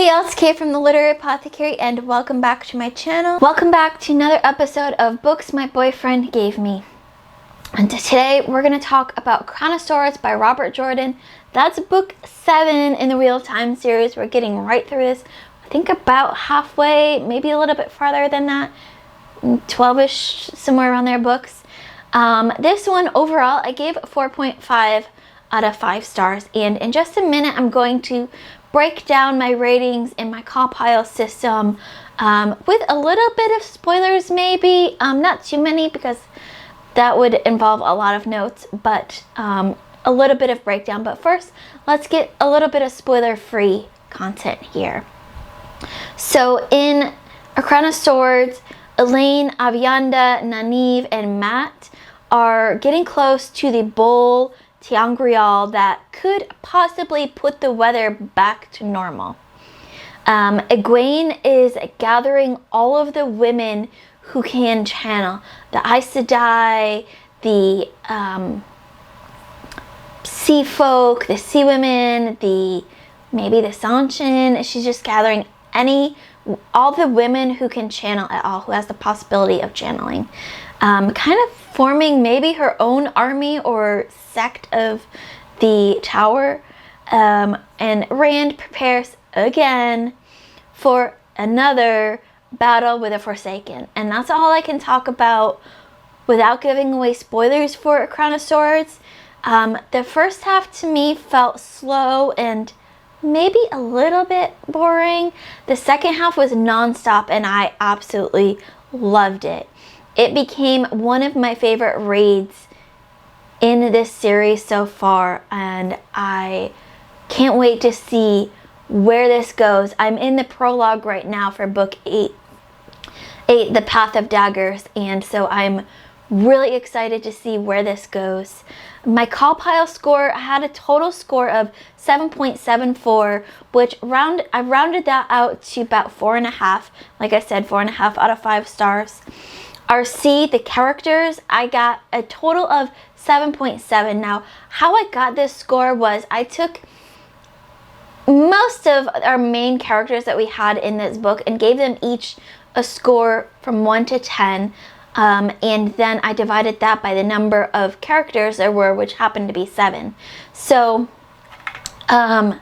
y'all, it's Kay from the Literary Apothecary, and welcome back to my channel. Welcome back to another episode of Books My Boyfriend Gave Me. And today we're going to talk about Crown of Swords by Robert Jordan. That's book 7 in the Wheel of Time series. We're getting right through this. I think about halfway, maybe a little bit farther than that. 12-ish, somewhere around there books. This one overall I gave 4.5 out of 5 stars. And in just a minute I'm going to break down my ratings in my call pile system with a little bit of spoilers maybe. Not too many because that would involve a lot of notes, but a little bit of breakdown. But first, let's get a little bit of spoiler-free content here. So in A Crown of Swords, Elaine, Avienda, Nynaeve, and Mat are getting close to the bull Tiangrial that could possibly put the weather back to normal. Egwene is gathering all of the women who can channel. The Aes Sedai, the sea folk, the sea women, maybe the Sanshin. She's just gathering all the women who can channel at all, who has the possibility of channeling. Kind of forming maybe her own army or sect of the tower. And Rand prepares again for another battle with a Forsaken. And that's all I can talk about without giving away spoilers for A Crown of Swords. The first half to me felt slow and maybe a little bit boring. The second half was non-stop and I absolutely loved it. It became one of my favorite reads in this series so far, and I can't wait to see where this goes. I'm in the prologue right now for book 8, The Path of Daggers, and so I'm really excited to see where this goes. My call pile score, I had a total score of 7.74, which I rounded that out to about 4.5. Like I said, 4.5 out of 5 stars. RC, the characters, I got a total of 7.7. Now, how I got this score was I took most of our main characters that we had in this book and gave them each a score from 1 to 10. And then I divided that by the number of characters there were, which happened to be 7. So, Min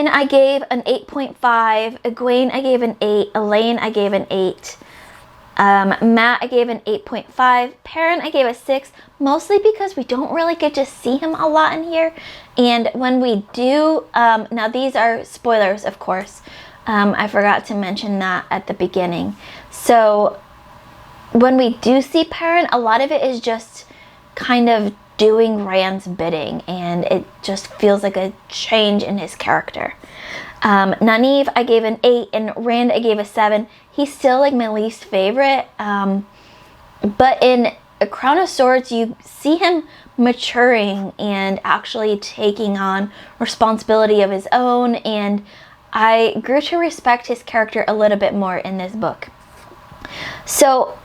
I gave an 8.5, Egwene I gave an 8, Elaine I gave an 8, Mat I gave an 8.5, Perrin I gave a 6, mostly because we don't really get to see him a lot in here. And when we do, now these are spoilers of course, I forgot to mention that at the beginning. So when we do see Perrin, a lot of it is just kind of doing Rand's bidding, and it just feels like a change in his character. Nynaeve I gave an 8, and Rand I gave a 7. He's still like my least favorite, but in A Crown of Swords you see him maturing and actually taking on responsibility of his own, and I grew to respect his character a little bit more in this book. So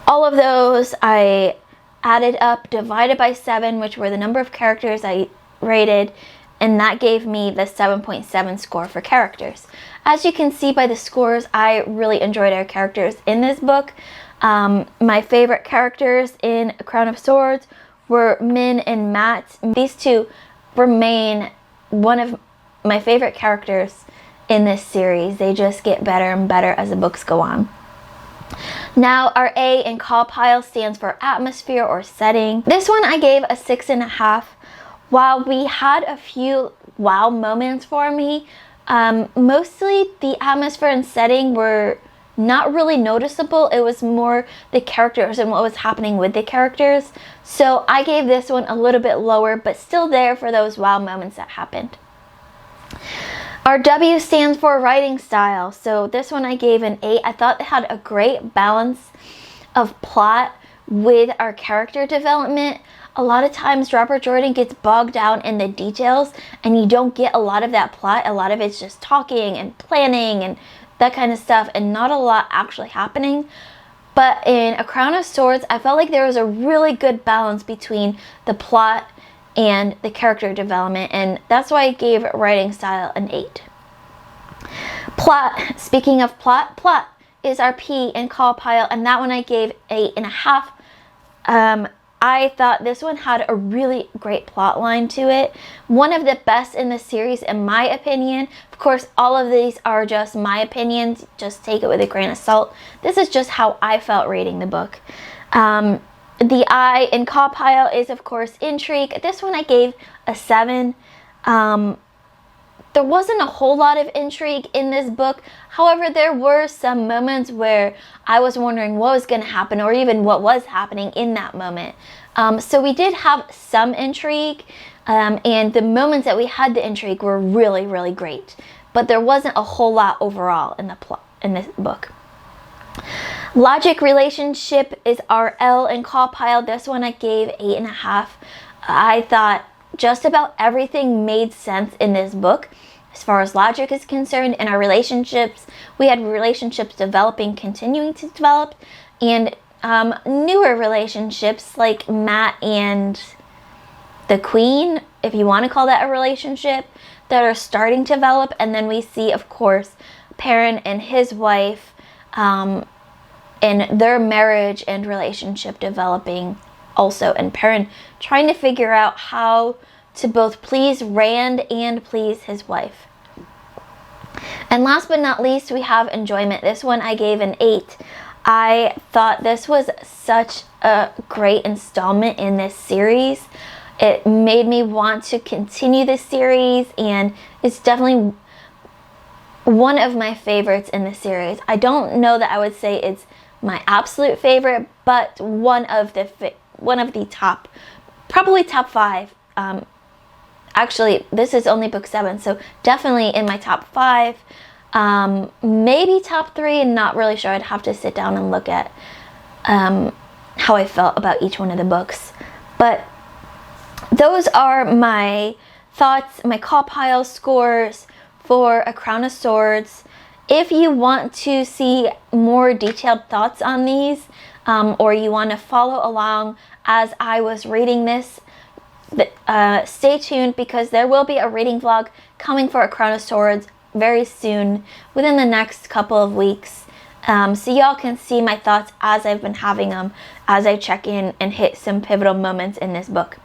all of those I added up, divided by 7, which were the number of characters I rated, and that gave me the 7.7 score for characters. As you can see by the scores, I really enjoyed our characters in this book. My favorite characters in A Crown of Swords were Min and Mat. These two remain one of my favorite characters in this series. They just get better and better as the books go on. Now, our A in call pile stands for atmosphere or setting. This one I gave a 6.5. While we had a few wow moments for me, mostly the atmosphere and setting were not really noticeable. It was more the characters and what was happening with the characters. So I gave this one a little bit lower, but still there for those wow moments that happened. Our W stands for writing style. So this one I gave an 8. I thought it had a great balance of plot with our character development. A lot of times Robert Jordan gets bogged down in the details and you don't get a lot of that plot. A lot of it's just talking and planning and that kind of stuff, and not a lot actually happening. But in A Crown of Swords, I felt like there was a really good balance between the plot and the character development, and that's why I gave writing style an 8. Plot, speaking of plot is our P in call pile, and that one I gave 8.5. I thought this one had a really great plot line to it. One of the best in the series, in my opinion. Of course, all of these are just my opinions. Just take it with a grain of salt. This is just how I felt reading the book. The I in call pile is, of course, intrigue. This one I gave a 7. There wasn't a whole lot of intrigue in this book. However, there were some moments where I was wondering what was going to happen, or even what was happening in that moment. So we did have some intrigue, and the moments that we had the intrigue were really, really great. But there wasn't a whole lot overall in the plot in this book. Logic relationship is our L in call pile. This one I gave 8.5. I thought just about everything made sense in this book as far as logic is concerned. In our relationships, we had relationships developing, continuing to develop, and newer relationships like Matt and the Queen, if you want to call that a relationship, that are starting to develop. And then we see, of course, Perrin and his wife in their marriage and relationship developing also, and Perrin trying to figure out how to both please Rand and please his wife. And last but not least, we have enjoyment. This one I gave an 8. I thought this was such a great installment in this series. It made me want to continue this series, and it's definitely one of my favorites in the series. I don't know that I would say it's my absolute favorite, but one of the top, probably top 5. Actually, this is only book 7, so definitely in my top 5. Maybe top 3, not really sure. I'd have to sit down and look at how I felt about each one of the books. But those are my thoughts, my call pile scores for A Crown of Swords. If you want to see more detailed thoughts on these, or you want to follow along as I was reading this, stay tuned, because there will be a reading vlog coming for A Crown of Swords very soon, within the next couple of weeks. So y'all can see my thoughts as I've been having them, as I check in and hit some pivotal moments in this book.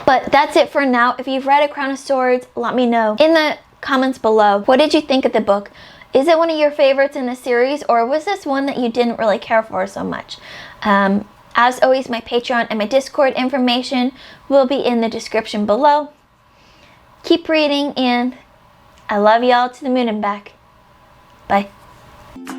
But that's it for now. If you've read A Crown of Swords, let me know in the comments below. What did you think of the book? Is it one of your favorites in the series, or was this one that you didn't really care for so much? As always, my Patreon and my Discord information will be in the description below. Keep reading, and I love y'all to the moon and back. Bye.